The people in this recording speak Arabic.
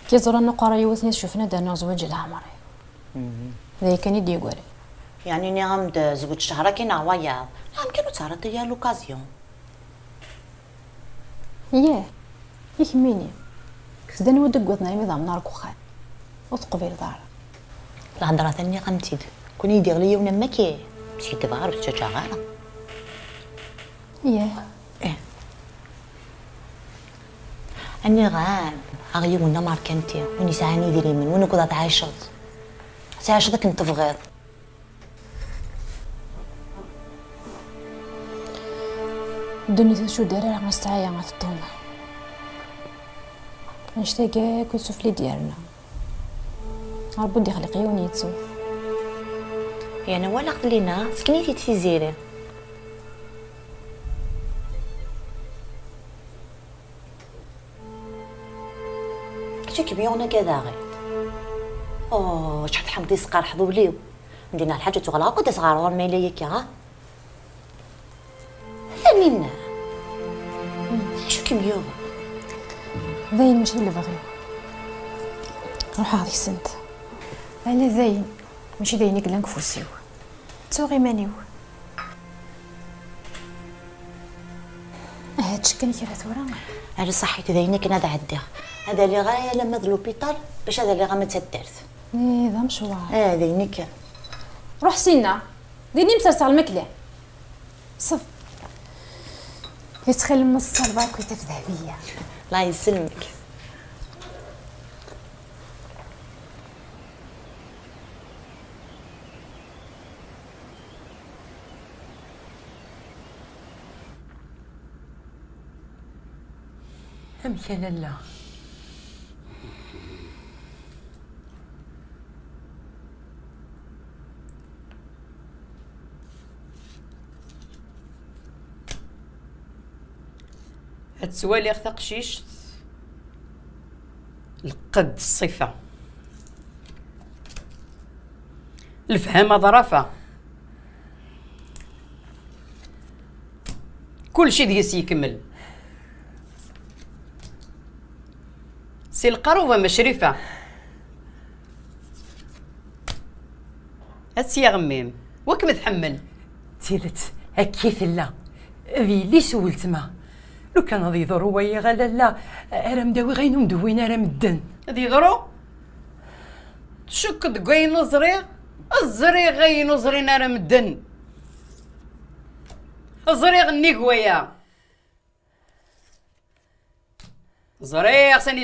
كي زرنا قرايه وثني شفنا دارنا زواج العمري ذي كان يدي يقول يعني ني غمد زوج شهر كينا ويا نعم كانوا صارت هي لوكازيون ياه يهمني كسداني ودق وثنا يمي ضام نار كوخان وتقبيل دار الهضره ثاني غمتيد كون يدير ليا ونما كي مشي تبغى تشجع غير ياه اني غان اغيو ونا ماركنتي وني ساعني ديري من ونو كذا تعايشط تعايشط كنت تبغيض الدنيا شو دايره راه مستعايه مع الطومه نشتاق كل سفلي ديالنا ربي يخلق يونيتسو يعني ولا خلينا سكنيتي تفيزيري كي بيونا كذا غير شحال حمدي سقار حضو ليو ندينا الحاجه تغلا كنت صغار غير ما ليك ها ثانينا شو كيميو ذاين ماشي اللي باغي روح هذيك السنت انا ذاين ماشي ذاينك لانك فرسيو تسوغي مانيو تشكني كي ثورة هذا صحيت ذاينك انا عديها هذا اللي غايه لما لوبيطال باش هذا اللي غا ما تدارت ذا مشوار ذاينك روح سينا ديني مسرسع المكله صف يتخيل من الصلبه كنت ذهبيه الله يسلمك أمك لالا هاد السواليغ تقشيش القد الصفة الفهامة ظرافة كل شي ديس يكمل سي القروبة مشرفة هاتسي يا غميم وك متحمل تيلت هكيف لا ذي لي سولت ما لو كان غادي يضر ويا غلا لا راه مداوي غير مدوينا راه مدن غادي يضرو تشك دقين الزريغ غين زرينا راه مدن الزريغ النيكويا زريغ ساني